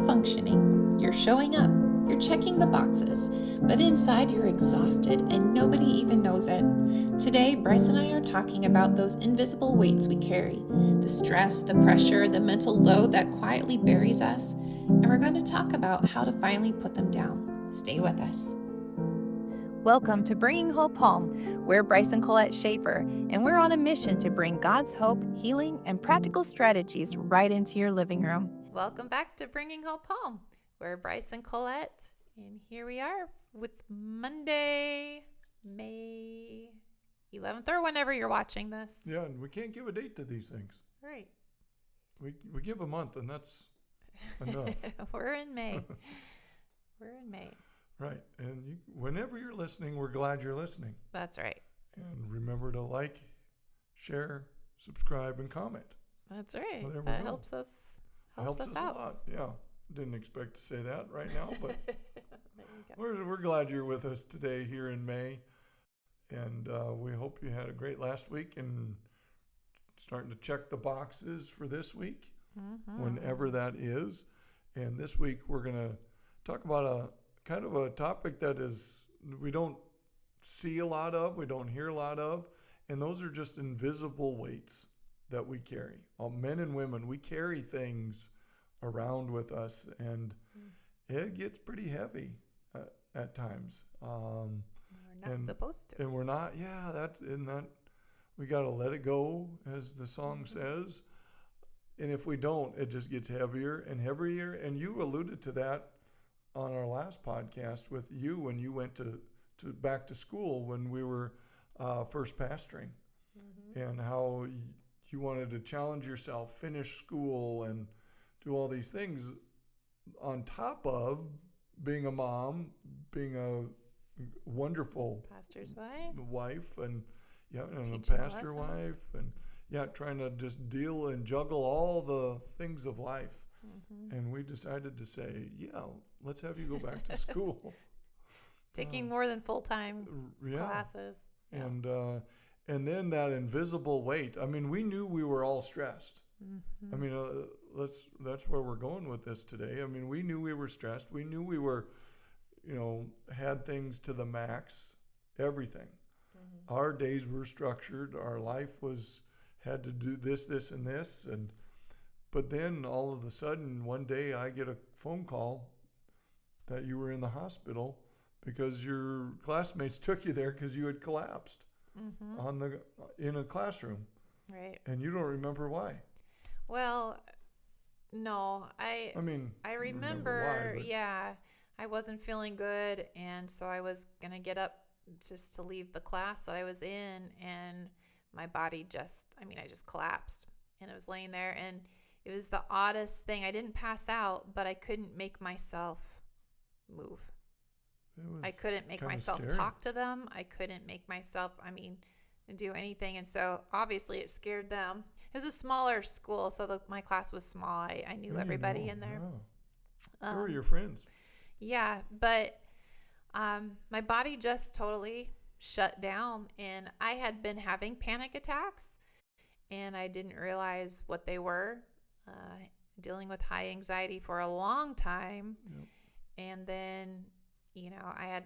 You're functioning, you're showing up, you're checking the boxes, but inside you're exhausted and nobody even knows it. Today, Bryce and I are talking about those invisible weights we carry, the stress, the pressure, the mental load that quietly buries us, and we're going to talk about how to finally put them down. Stay with us. Welcome to Bringing Hope Home. We're Bryce and Colette Schaffer, and we're on a mission to bring God's hope, healing, and practical strategies right into your living room. Welcome back to Bringing Hope Home. We're Bryce and Colette, and here we are with Monday, May 11th, or whenever you're watching this. Yeah, and we can't give a date to these things. Right. We give a month, and that's enough. We're in May. We're in May. Right, and whenever you're listening, we're glad you're listening. That's right. And remember to like, share, subscribe, and comment. That's right. Whatever That we helps us. Helps us out. a lot. Yeah, didn't expect to say that right now, but There you go. we're glad you're with us today here in May, and we hope you had a great last week and starting to check the boxes for this week, whenever that is. And this week we're going to talk about a kind of a topic that is we don't see a lot of, we don't hear a lot of, and those are just invisible weights that we carry. All men and women, we carry things around with us, and it gets pretty heavy at times. We're not supposed to. And we're not, we got to let it go, as the song says. And if we don't, it just gets heavier and heavier. And you alluded to that on our last podcast with you when you went to back to school when we were first pastoring, and how you wanted to challenge yourself, finish school, and do all these things on top of being a mom, being a wonderful Pastor's wife, and a Teaching pastor lessons. wife, and trying to just deal and juggle all the things of life. And we decided to say, let's have you go back to school. Taking more than full-time classes. Yeah. And then that invisible weight. I mean, we knew we were all stressed. I mean, that's where we're going with this today. I mean, we knew we were stressed. We knew we were, had things to the max, everything. Our days were structured. Our life had to do this, and this. But then all of a sudden, one day I get a phone call that you were in the hospital because your classmates took you there because you had collapsed in a classroom. Right. And you don't remember why. Well, no, I remember why, I wasn't feeling good, and so I was going to get up just to leave the class that I was in, and my body I just collapsed, and I was laying there, and it was the oddest thing. I didn't pass out, but I couldn't make myself move. I couldn't make myself talk to them. I couldn't make myself, do anything. And so obviously it scared them. It was a smaller school, so my class was small. I knew everybody in there. Who were your friends? Yeah, but my body just totally shut down, and I had been having panic attacks, and I didn't realize what they were. Dealing with high anxiety for a long time. Yep. And then, I had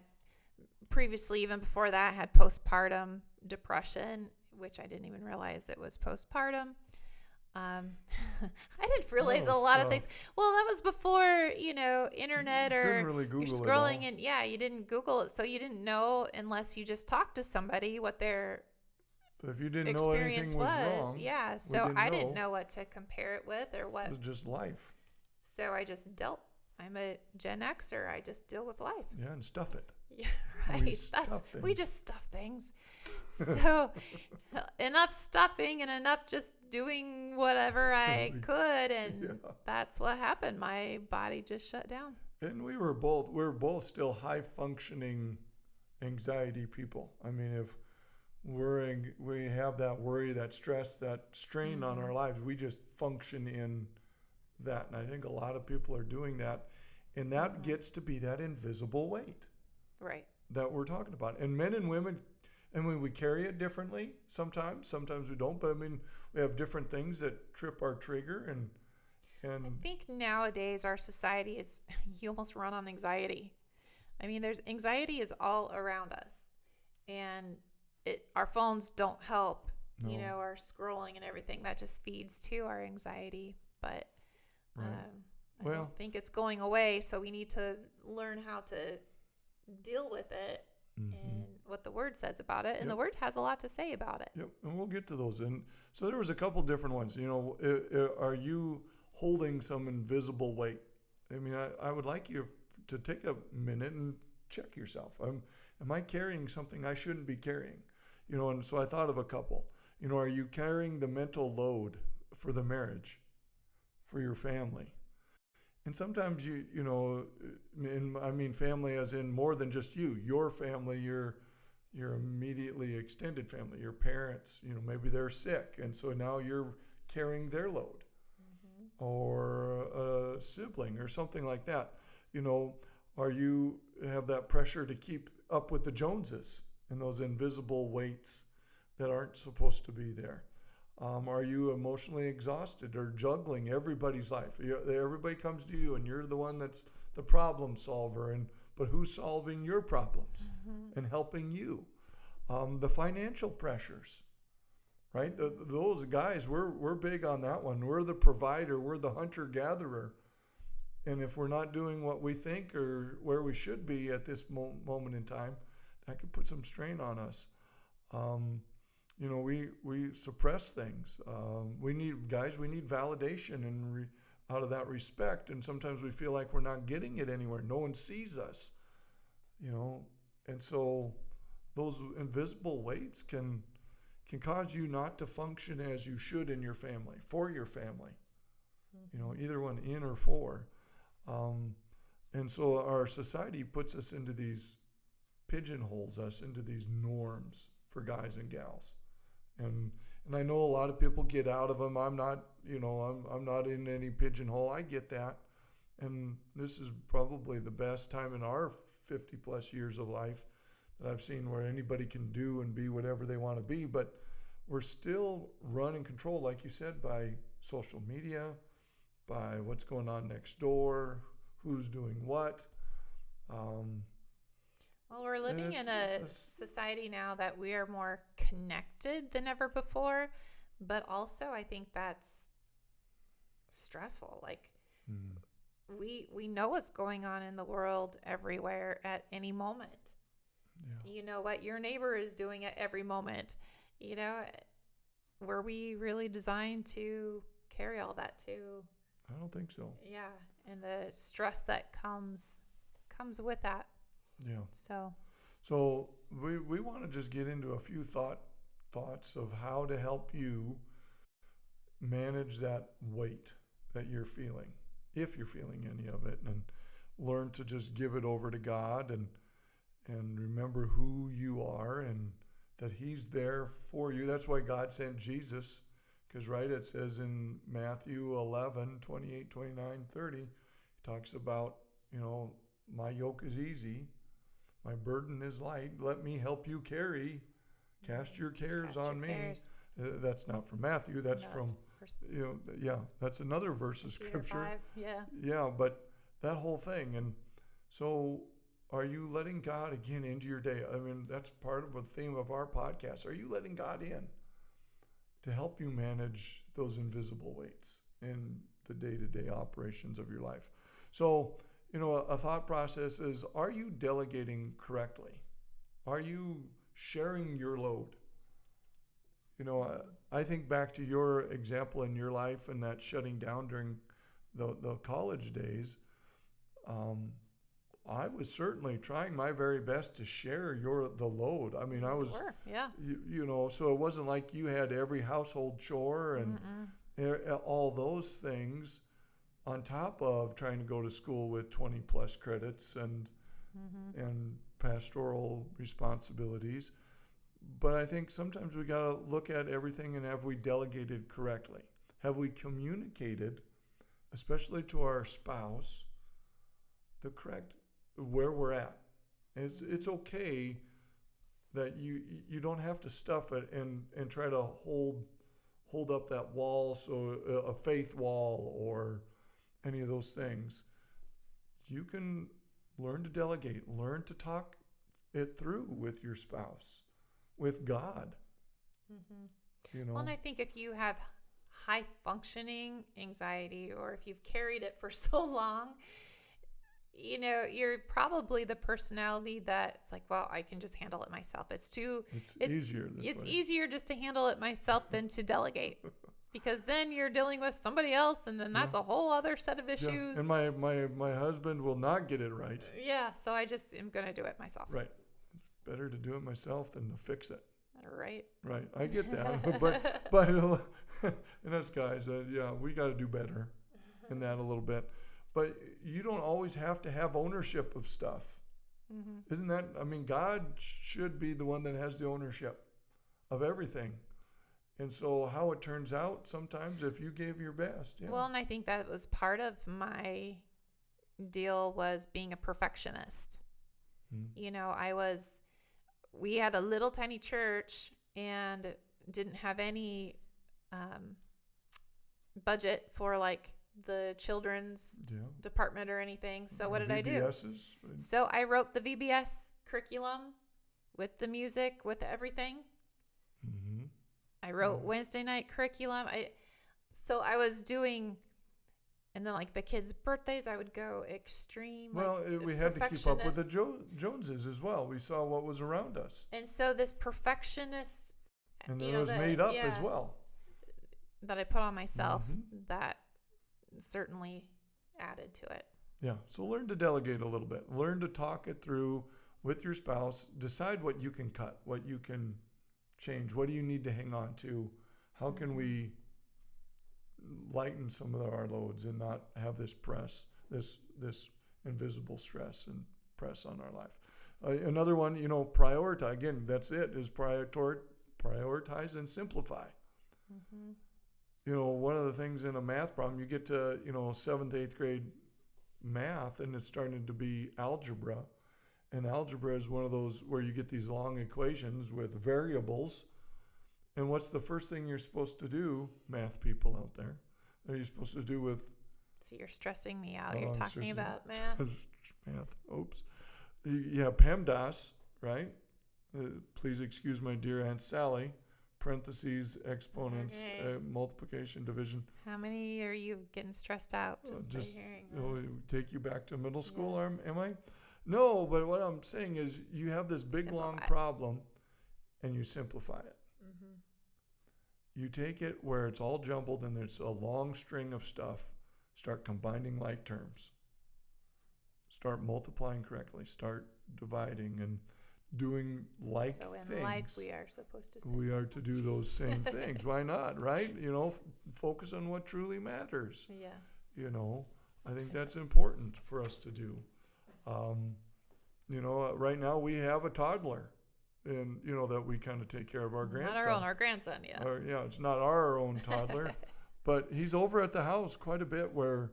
previously, even before that, had postpartum depression, which I didn't even realize it was postpartum. I didn't realize a lot of things. Well, that was before, internet or really Google you're scrolling and you didn't Google it. So you didn't know unless you just talked to somebody what their if you didn't know anything was wrong. Yeah. So I didn't know what to compare it with or what. It was just life. So I just dealt. I'm a Gen Xer. I just deal with life. Yeah, and stuff it. Yeah, right. We just stuff things. So enough stuffing and enough just doing whatever I could, and that's what happened. My body just shut down. And we were both still high functioning anxiety people. I mean, if we have that worry, that stress, that strain on our lives, we just function in that. And I think a lot of people are doing that, and that gets to be that invisible weight, right, that we're talking about. And men and women, we carry it differently sometimes we don't, but we have different things that trip our trigger, And I think nowadays our society is, you almost run on anxiety. I mean, there's anxiety is all around us, and our phones don't help. no, Our scrolling and everything that just feeds to our anxiety. But right. I Well, don't think it's going away. So we need to learn how to deal with it and what the Word says about it. And the Word has a lot to say about it. Yep, and we'll get to those. And so there was a couple different ones. Are you holding some invisible weight? I mean, I would like you to take a minute and check yourself. Am I carrying something I shouldn't be carrying? And so I thought of a couple. Are you carrying the mental load for the marriage, for your family? And sometimes I mean family as in more than just you, your family, your immediately extended family, your parents, maybe they're sick. And so now you're carrying their load, or a sibling or something like that. Are you have that pressure to keep up with the Joneses and those invisible weights that aren't supposed to be there? Are you emotionally exhausted or juggling everybody's life? Everybody comes to you and you're the one that's the problem solver, but who's solving your problems and helping you? The financial pressures, right? Those guys, we're big on that one. We're the provider, we're the hunter-gatherer. And if we're not doing what we think or where we should be at this moment in time, that can put some strain on us. We suppress things. We need validation and out of that respect. And sometimes we feel like we're not getting it anywhere. No one sees us, And so those invisible weights can cause you not to function as you should in your family, for your family. Either one, in or for. And so our society puts us into pigeonholes us into these norms for guys and gals. And I know a lot of people get out of them. I'm not, I'm not in any pigeonhole. I get that. And this is probably the best time in our 50 plus years of life that I've seen where anybody can do and be whatever they want to be. But we're still run and controlled, like you said, by social media, by what's going on next door, who's doing what. Well, we're living in a society now that we are more connected than ever before, but also I think that's stressful. Like we know what's going on in the world everywhere at any moment. Yeah. You know what your neighbor is doing at every moment. Were we really designed to carry all that too? I don't think so. Yeah, and the stress that comes with that. Yeah. So we want to just get into a few thoughts of how to help you manage that weight that you're feeling, if you're feeling any of it, and learn to just give it over to God and remember who you are and that He's there for you. That's why God sent Jesus, because it says in Matthew 11, 28, 29, 30, He talks about, my yoke is easy, my burden is light. Let me help you carry. Cast your cares on me. That's not from Matthew. That's from, that's another verse of Scripture. Yeah, but that whole thing. And so are you letting God again into your day? I mean, that's part of the theme of our podcast. Are you letting God in to help you manage those invisible weights in the day-to-day operations of your life? So, a thought process is, are you delegating correctly? Are you sharing your load? I think back to your example in your life and that shutting down during the college days. I was certainly trying my very best to share the load. I mean, I was, so it wasn't like you had every household chore and all those things on top of trying to go to school with 20 plus credits and pastoral responsibilities. But I think sometimes we got to look at everything and have we delegated correctly? Have we communicated, especially to our spouse, the correct where we're at? It's okay that you don't have to stuff it and try to hold up that wall, so a faith wall or any of those things, you can learn to delegate, learn to talk it through with your spouse, with God. You know, Well, and I think if you have high functioning anxiety, or if you've carried it for so long, you know, you're probably the personality that's like, well, I can just handle it myself. it's easier this It's way. easier just to handle it myself than to delegate, because then you're dealing with somebody else, and then that's a whole other set of issues. And my husband will not get it right. Yeah, so I just am going to do it myself. Right. It's better to do it myself than to fix it. Right. Right. I get that. but and us guys, we got to do better in that a little bit. But you don't always have to have ownership of stuff. Isn't that, I mean, God should be the one that has the ownership of everything. And so how it turns out sometimes, if you gave your best. Yeah. Well, and I think that was part of my deal, was being a perfectionist. You know, we had a little tiny church and didn't have any budget for like the children's department or anything. So what did I do? So I wrote the VBS curriculum with the music, with everything. I wrote Wednesday night curriculum. So I was doing, and then like the kids' birthdays, I would go extreme. Well, we had to keep up with the Joneses as well. We saw what was around us. And so this perfectionist, and then it was made up as well, that I put on myself, that certainly added to it. Yeah. So learn to delegate a little bit. Learn to talk it through with your spouse. Decide what you can cut, what you can change. What do you need to hang on to? How can we lighten some of our loads and not have this invisible stress and press on our life? Another one, prioritize. Again, that's it, is prioritize and simplify. One of the things in a math problem, you get to, 7th, 8th grade math, and it's starting to be algebra. And algebra is one of those where you get these long equations with variables. And what's the first thing you're supposed to do, math people out there? What are you supposed to do with? So you're stressing me out. You're talking about math. Math. Oops. You have PEMDAS, right? Please excuse my dear Aunt Sally. Parentheses, exponents, multiplication, division. How many are you getting stressed out just by hearing that? Take you back to middle school, am I? No, but what I'm saying is you have this big, long problem, and you simplify it. You take it where it's all jumbled and there's a long string of stuff. Start combining like terms. Start multiplying correctly. Start dividing and doing like things. So in life we are supposed to We are to do those same things. Why not, right? Focus on what truly matters. Yeah. I think that's important for us to do. Right now we have a toddler, and that we kind of take care of our grandson. Not our grandson, yeah. It's not our own toddler, but he's over at the house quite a bit where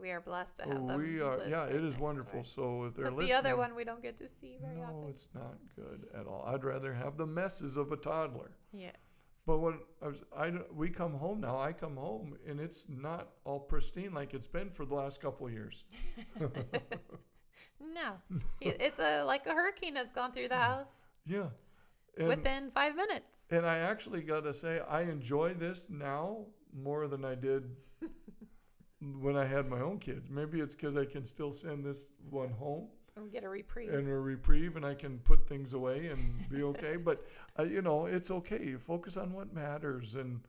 we are blessed to have them. We are, it is wonderful. So if they're listening, the other one we don't get to see very often. No, it's not good at all. I'd rather have the messes of a toddler. Yes. But we come home now. I come home and it's not all pristine like it's been for the last couple of years. No, it's like a hurricane has gone through the house. Yeah. Within 5 minutes. And I actually got to say, I enjoy this now more than I did when I had my own kids. Maybe it's because I can still send this one home. And get a reprieve. And I can put things away and be okay. But, it's okay. You focus on what matters. And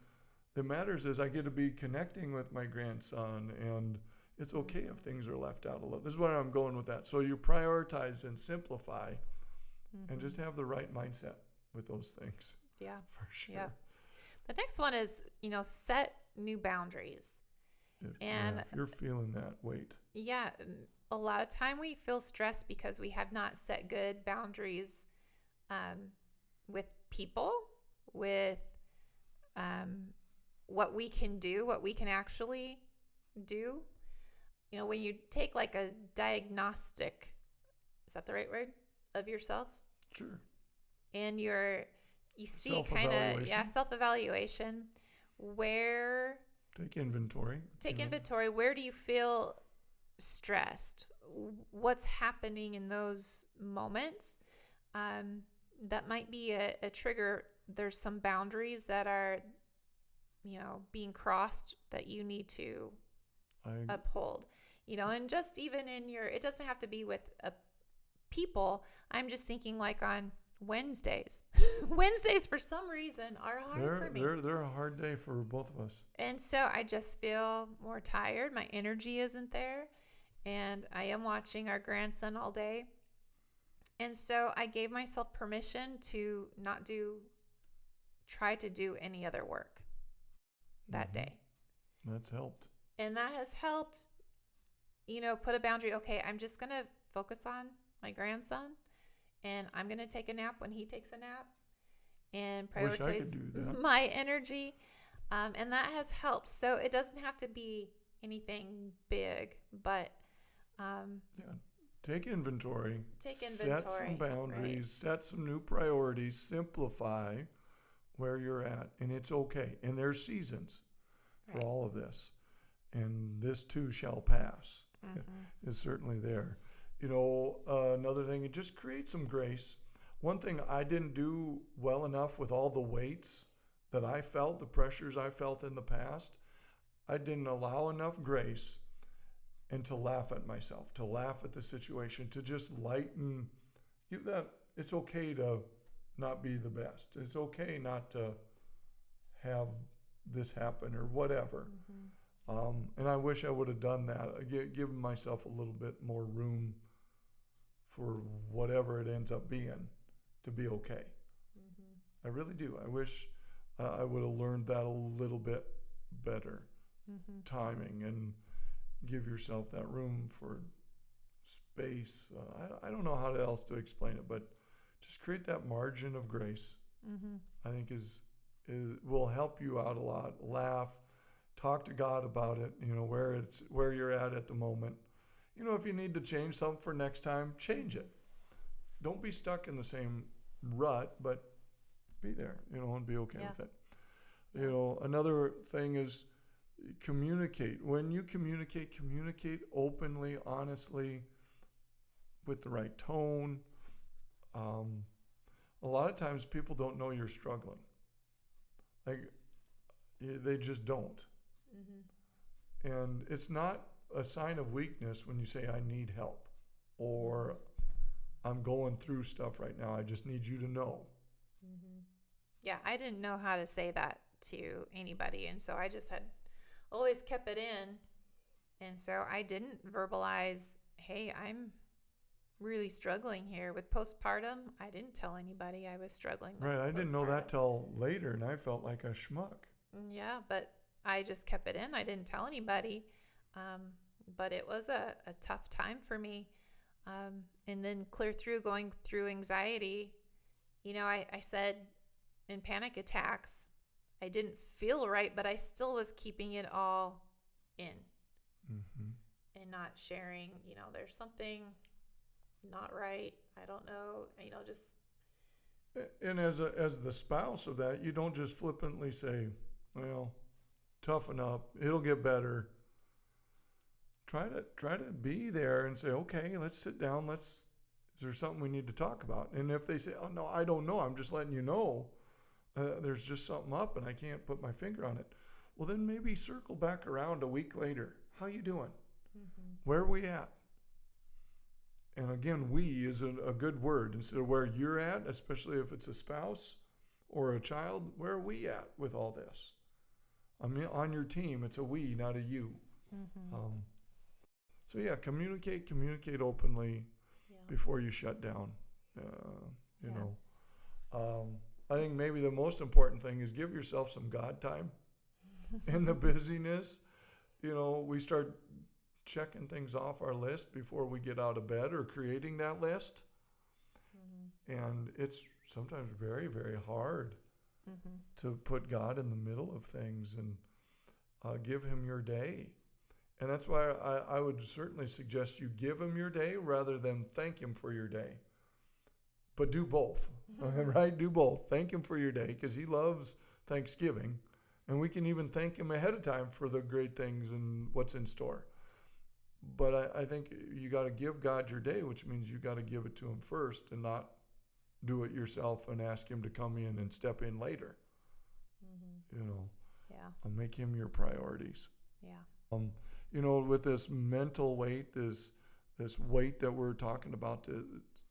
it matters is I get to be connecting with my grandson. And it's okay if things are left out a little. This is where I'm going with that. So you prioritize and simplify and just have the right mindset with those things. Yeah. For sure. Yeah. The next one is, set new boundaries. If you're feeling that weight. Yeah. A lot of time we feel stressed because we have not set good boundaries with people, with what we can do, what we can actually do. When you take like a diagnostic, is that the right word, of yourself? Sure. And you see kind of, self-evaluation, where Take inventory. Take inventory. Where do you feel stressed? What's happening in those moments? That might be a trigger. There's some boundaries that are, being crossed that you need to uphold. And just even it doesn't have to be with people. I'm just thinking like on Wednesdays. Wednesdays for some reason are hard for me. They're a hard day for both of us. And so I just feel more tired. My energy isn't there. And I am watching our grandson all day. And so I gave myself permission to not try to do any other work that day. That's helped. And that has helped, put a boundary. Okay, I'm just going to focus on my grandson, and I'm going to take a nap when he takes a nap and prioritize my energy. And that has helped. So it doesn't have to be anything big, but take inventory. Set some boundaries, right. Set some new priorities, simplify where you're at, and it's okay. And there's seasons for all of this. And this too shall pass. Is certainly there. Another thing, it just creates some grace. One thing I didn't do well enough with all the weights that I felt, the pressures I felt in the past, I didn't allow enough grace and to laugh at myself, to laugh at the situation, to just lighten. It's okay to not be the best. It's okay not to have this happen or whatever. And I wish I would have done that, given myself a little bit more room for whatever it ends up being to be okay. I really do. I wish I would have learned that a little bit better. Timing and give yourself that room for space. I don't know how else to explain it, but just create that margin of grace. I think will help you out a lot. Laugh, talk to God about it. Where you're at the moment. If you need to change something for next time, change it. Don't be stuck in the same rut, but be there. And be okay with it. Another thing is communicate. When you communicate openly, honestly, with the right tone. A lot of times people don't know you're struggling. Like, they just don't. And it's not a sign of weakness when you say, I need help, or I'm going through stuff right now. I just need you to know. Yeah, I didn't know how to say that to anybody. And so I just had always kept it in. And so I didn't verbalize, hey, I'm really struggling here with postpartum. I didn't tell anybody I was struggling with Right, I didn't know that postpartum. till later, and I felt like a schmuck. Yeah, but I just kept it in. I didn't tell anybody. But it was a tough time for me. And then going through anxiety, I said in panic attacks, I didn't feel right, but I still was keeping it all in and not sharing, there's something not right. I don't know, just. And as the spouse of that, you don't just flippantly say, well, toughen up, it'll get better. Try to be there and say, okay, let's sit down. Is there something we need to talk about? And if they say, oh no, I don't know, I'm just letting you know, there's just something up and I can't put my finger on it. Well, then maybe circle back around a week later. How you doing? Where are we at? And again, we is a good word. Instead of where you're at, especially if it's a spouse or a child, where are we at with all this? I mean, on your team, it's a we, not a you. So yeah, communicate openly before you shut down. I think maybe the most important thing is give yourself some God time in the busyness. We start checking things off our list before we get out of bed or creating that list. And it's sometimes very, very hard to put God in the middle of things and give him your day. And that's why I would certainly suggest you give him your day rather than thank him for your day. But do both, right? Do both. Thank him for your day because he loves Thanksgiving And we can even thank him ahead of time for the great things and what's in store. But I think you got to give God your day, which means you got to give it to him first and not do it yourself and ask him to come in and step in later. Mm-hmm. You know, Yeah. make him your priorities. Yeah. You know, with this mental weight, this weight that we're talking about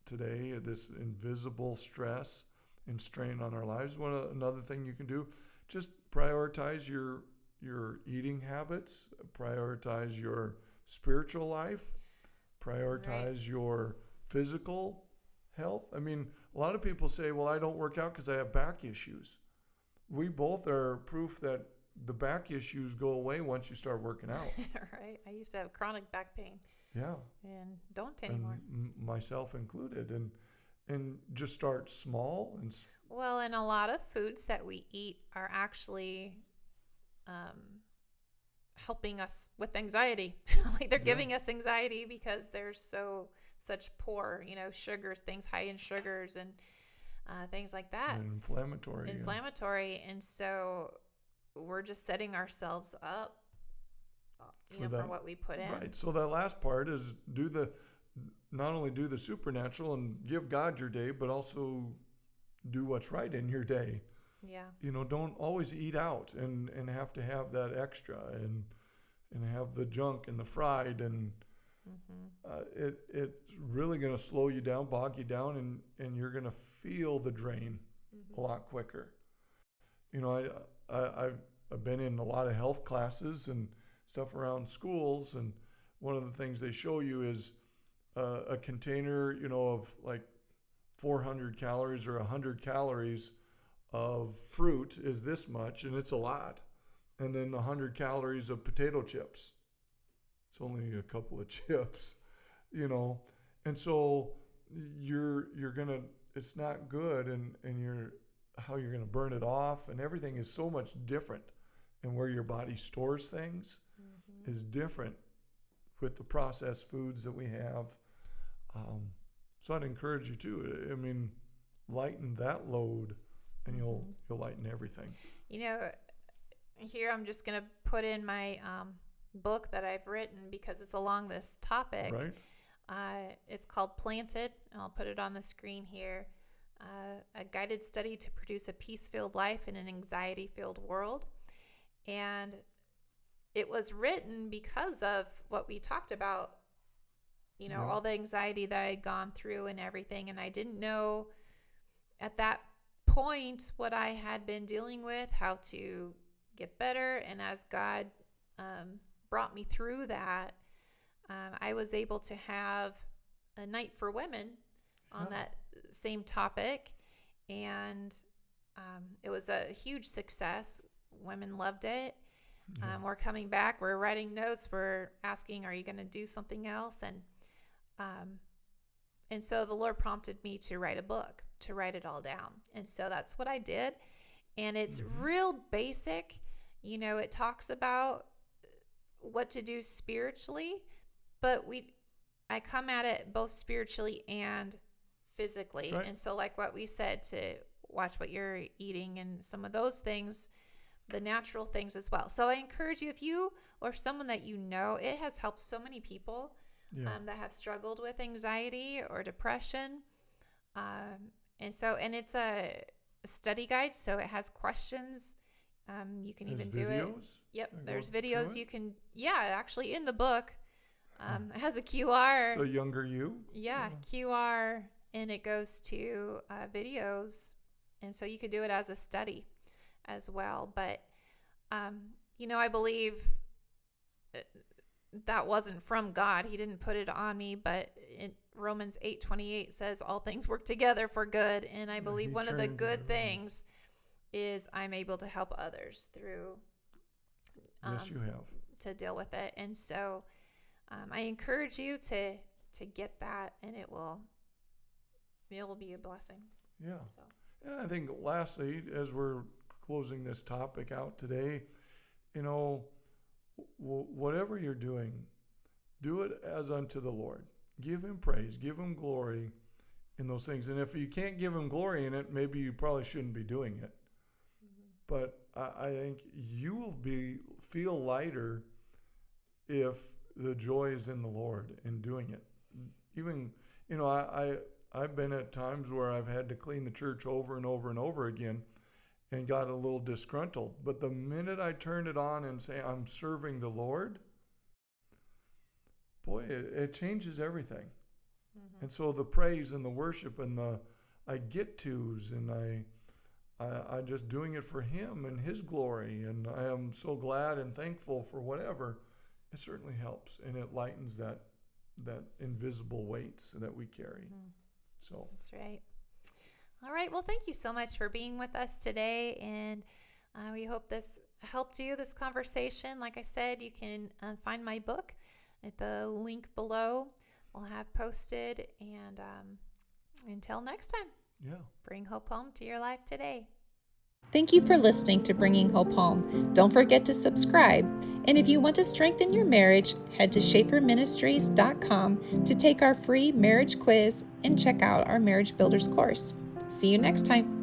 today, this invisible stress and strain on our lives. Another thing you can do, just prioritize your eating habits, prioritize your spiritual life, prioritize your physical health. I mean, a lot of people say, well, I don't work out because I have back issues. We both are proof that the back issues go away once you start working out. Right. I used to have chronic back pain. Yeah. And don't anymore. And myself included. And just start small. Well, and a lot of foods that we eat are actually helping us with anxiety. Like they're giving us anxiety because they're such poor, sugars, things high in sugars and things like that. And inflammatory. And so we're just setting ourselves up for what we put in. Right. So that last part is not only do the supernatural and give God your day, but also do what's right in your day. Yeah. Don't always eat out and have to have that extra and have the junk and the fried and it's really going to slow you down, bog you down, and you're going to feel the drain a lot quicker. I've been in a lot of health classes and stuff around schools, and one of the things they show you is a container, of like 400 calories or 100 calories of fruit is this much, and it's a lot. And then 100 calories of potato chips. It's only a couple of chips, And so you're gonna, it's not good, and how you're gonna burn it off, and everything is so much different. And where your body stores things is different with the processed foods that we have. So I'd encourage you too. I mean, lighten that load, and you'll lighten everything. Here I'm just going to put in my book that I've written because it's along this topic. Right. It's called Planted. I'll put it on the screen here. A guided study to produce a peace-filled life in an anxiety-filled world. And it was written because of what we talked about, all the anxiety that I'd gone through and everything. And I didn't know at that point what I had been dealing with, how to get better. And as God brought me through that, I was able to have a night for women on that same topic. And it was a huge success. Women loved it. We're coming back. We're writing notes. We're asking, are you going to do something else? And so the Lord prompted me to write a book, to write it all down. And so that's what I did. And it's real basic. It talks about what to do spiritually, but I come at it both spiritually and physically. Right. And so like what we said, to watch what you're eating and some of those things, the natural things as well. So I encourage you, if you or someone that it has helped so many people that have struggled with anxiety or depression. And it's a study guide, so it has questions. You can even do it. Yep, there's videos you can. Yeah, actually in the book, it has a QR. So younger you. Yeah, QR, and it goes to videos, and so you could do it as a study as well. But I believe that wasn't from God. He didn't put it on me, but in Romans 8:28 says all things work together for good. And I believe one of the good things is I'm able to help others through yes, you have. to deal with it. And so I encourage you to get that, and it will be a blessing. Yeah. So. And I think lastly, as we're closing this topic out today, whatever you're doing, do it as unto the Lord. Give him praise, give him glory in those things. And if you can't give him glory in it, maybe you probably shouldn't be doing it. But I think you will feel lighter if the joy is in the Lord in doing it. Even, I've been at times where I've had to clean the church over and over and over again and got a little disgruntled. But the minute I turn it on and say, I'm serving the Lord, boy, it changes everything. Mm-hmm. And so the praise and the worship and I get tos, and I'm just doing it for Him and His glory. And I am so glad and thankful for whatever. It certainly helps, and it lightens that invisible weight that we carry. Mm-hmm. So that's right. All right. Well, thank you so much for being with us today, and we hope this helped you, this conversation. Like I said, you can find my book at the link below. We'll have posted, and until next time, bring hope home to your life today. Thank you for listening to Bringing Hope Home. Don't forget to subscribe. And if you want to strengthen your marriage, head to SchaefferMinistries.com to take our free marriage quiz and check out our Marriage Builders course. See you next time.